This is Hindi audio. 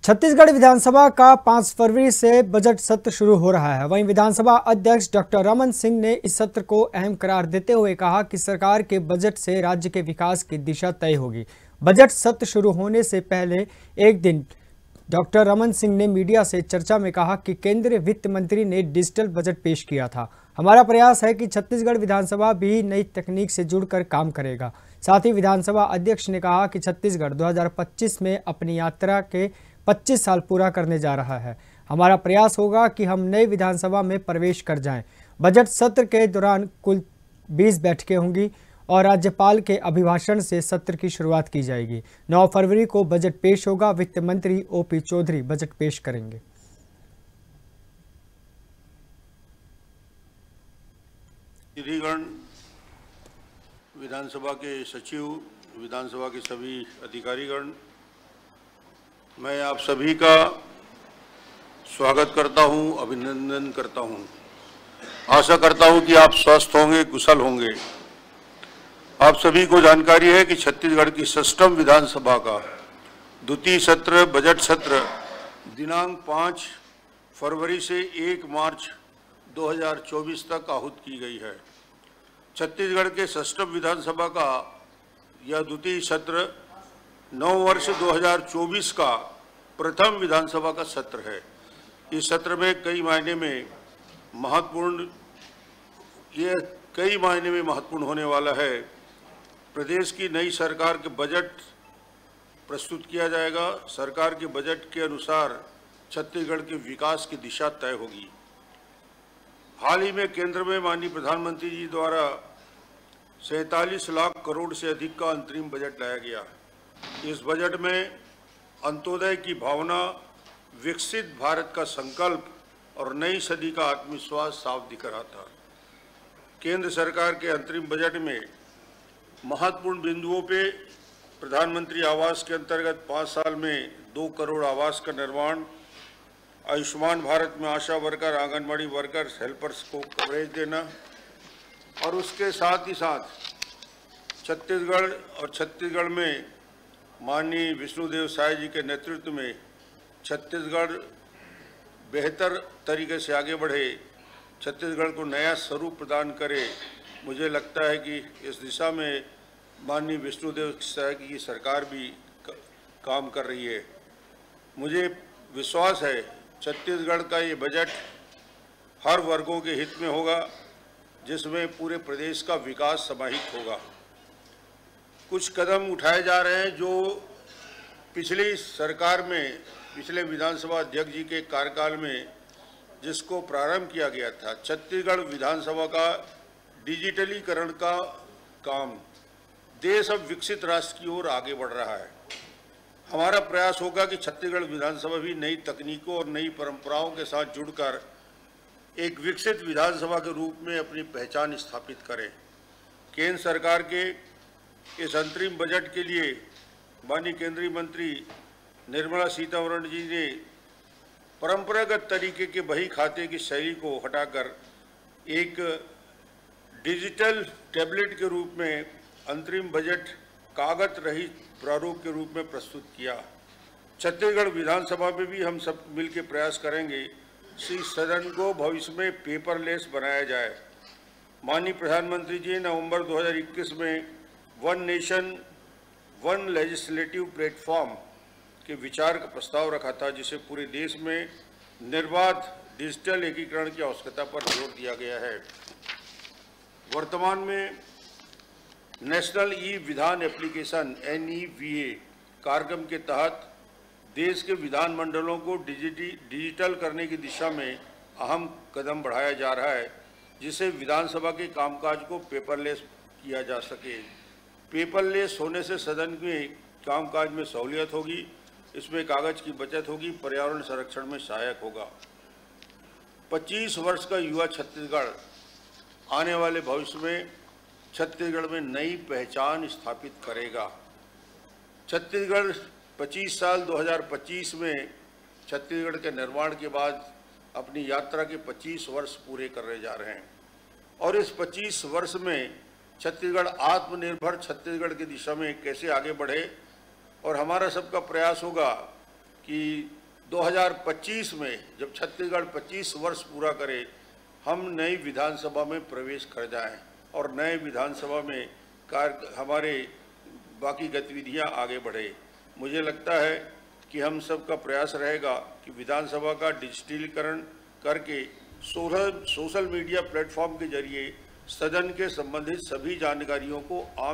छत्तीसगढ़ विधानसभा का 5 फरवरी से बजट सत्र शुरू हो रहा है। वहीं विधानसभा अध्यक्ष डॉक्टर रमन सिंह ने इस सत्र को अहम करार देते हुए कहा कि सरकार के बजट से राज्य के विकास की दिशा तय होगी। बजट सत्र शुरू होने से पहले एक दिन डॉक्टर रमन सिंह ने मीडिया से चर्चा में कहा कि केंद्रीय वित्त मंत्री ने डिजिटल बजट पेश किया था। हमारा प्रयास है कि छत्तीसगढ़ विधानसभा भी नई तकनीक से जुड़कर काम करेगा। साथ ही विधानसभा अध्यक्ष ने कहा कि छत्तीसगढ़ 2025 में अपनी यात्रा के 25 साल पूरा करने जा रहा है। हमारा प्रयास होगा कि हम नई विधानसभा में प्रवेश कर जाएं। बजट सत्र के दौरान कुल 20 बैठकें होंगी और राज्यपाल के अभिभाषण से सत्र की शुरुआत की जाएगी। 9 फरवरी को बजट पेश होगा। वित्त मंत्री ओपी चौधरी बजट पेश करेंगे। श्रीगण विधानसभा के सचिव, विधानसभा के सभी अधिकारीगण, मैं आप सभी का स्वागत करता हूं, अभिनंदन करता हूं। आशा करता हूं कि आप स्वस्थ होंगे, कुशल होंगे। आप सभी को जानकारी है कि छत्तीसगढ़ की 6वीं विधानसभा का द्वितीय सत्र बजट सत्र दिनांक 5 फरवरी से 1 मार्च 2024 तक आहूत की गई है। छत्तीसगढ़ के 6वीं विधानसभा का यह द्वितीय सत्र 9 वर्ष 2024 का प्रथम विधानसभा का सत्र है। इस सत्र में कई मायने में महत्वपूर्ण होने वाला है। प्रदेश की नई सरकार के बजट प्रस्तुत किया जाएगा। सरकार के बजट के अनुसार छत्तीसगढ़ के विकास की दिशा तय होगी। हाल ही में केंद्र में माननीय प्रधानमंत्री जी द्वारा 47 लाख करोड़ से अधिक का अंतरिम बजट लाया गया। इस बजट में अंत्योदय की भावना, विकसित भारत का संकल्प और नई सदी का आत्मविश्वास साफ दिख रहा था। केंद्र सरकार के अंतरिम बजट में महत्वपूर्ण बिंदुओं पे प्रधानमंत्री आवास के अंतर्गत 5 साल में 2 करोड़ आवास का निर्माण, आयुष्मान भारत में आशा वर्कर, आंगनबाड़ी वर्कर्स, हेल्पर्स को कवरेज देना और उसके साथ ही साथ छत्तीसगढ़ में माननीय विष्णुदेव साय जी के नेतृत्व में छत्तीसगढ़ बेहतर तरीके से आगे बढ़े, छत्तीसगढ़ को नया स्वरूप प्रदान करे। मुझे लगता है कि इस दिशा में माननीय विष्णुदेव साय की सरकार भी काम कर रही है। मुझे विश्वास है छत्तीसगढ़ का ये बजट हर वर्गों के हित में होगा, जिसमें पूरे प्रदेश का विकास समाहित होगा। कुछ कदम उठाए जा रहे हैं जो पिछली सरकार में, पिछले विधानसभा अध्यक्ष जी के कार्यकाल में जिसको प्रारंभ किया गया था। छत्तीसगढ़ विधानसभा का डिजिटलीकरण का काम, देश अब विकसित राष्ट्र की ओर आगे बढ़ रहा है। हमारा प्रयास होगा कि छत्तीसगढ़ विधानसभा भी नई तकनीकों और नई परंपराओं के साथ जुड़कर एक विकसित विधानसभा के रूप में अपनी पहचान स्थापित करे। केंद्र सरकार के इस अंतरिम बजट के लिए माननीय केंद्रीय मंत्री निर्मला सीतारमण जी ने परंपरागत तरीके के बही खाते की शैली को हटाकर एक डिजिटल टैबलेट के रूप में अंतरिम बजट कागज रहित प्रारूप के रूप में प्रस्तुत किया। छत्तीसगढ़ विधानसभा में भी हम सब मिलकर प्रयास करेंगे कि सदन को भविष्य में पेपरलेस बनाया जाए। माननीय प्रधानमंत्री जी नवंबर 2021 में one nation one legislative platform के विचार का प्रस्ताव रखा था, जिसे पूरे देश में निर्बाध डिजिटल एकीकरण की आवश्यकता पर जोर दिया गया है। वर्तमान में नेशनल ई विधान एप्लीकेशन NEVA कार्यक्रम के तहत देश के विधान मंडलों को डिजिटल करने की दिशा में अहम कदम बढ़ाया जा रहा है, जिससे विधानसभा के कामकाज को पेपरलेस किया जा सके। पेपरलेस होने से सदन में कामकाज में सहूलियत होगी, इसमें कागज की बचत होगी, पर्यावरण संरक्षण में सहायक होगा। 25 वर्ष का युवा छत्तीसगढ़ आने वाले भविष्य में छत्तीसगढ़ में नई पहचान स्थापित करेगा। छत्तीसगढ़ 25 साल 2025 में छत्तीसगढ़ के निर्माण के बाद अपनी यात्रा के 25 वर्ष पूरे करने जा रहे हैं और इस 25 वर्ष में छत्तीसगढ़ आत्मनिर्भर छत्तीसगढ़ की दिशा में कैसे आगे बढ़े और हमारा सबका प्रयास होगा कि 2025 में जब छत्तीसगढ़ 25 वर्ष पूरा करे, हम नई विधानसभा में प्रवेश कर जाएं और नए विधानसभा में हमारे बाकी गतिविधियां आगे बढ़े। मुझे लगता है कि हम सब का प्रयास रहेगा कि विधानसभा का डिजिटलीकरण करके सोशल मीडिया प्लेटफॉर्म के जरिए सदन के संबंधित सभी जानकारियों को आम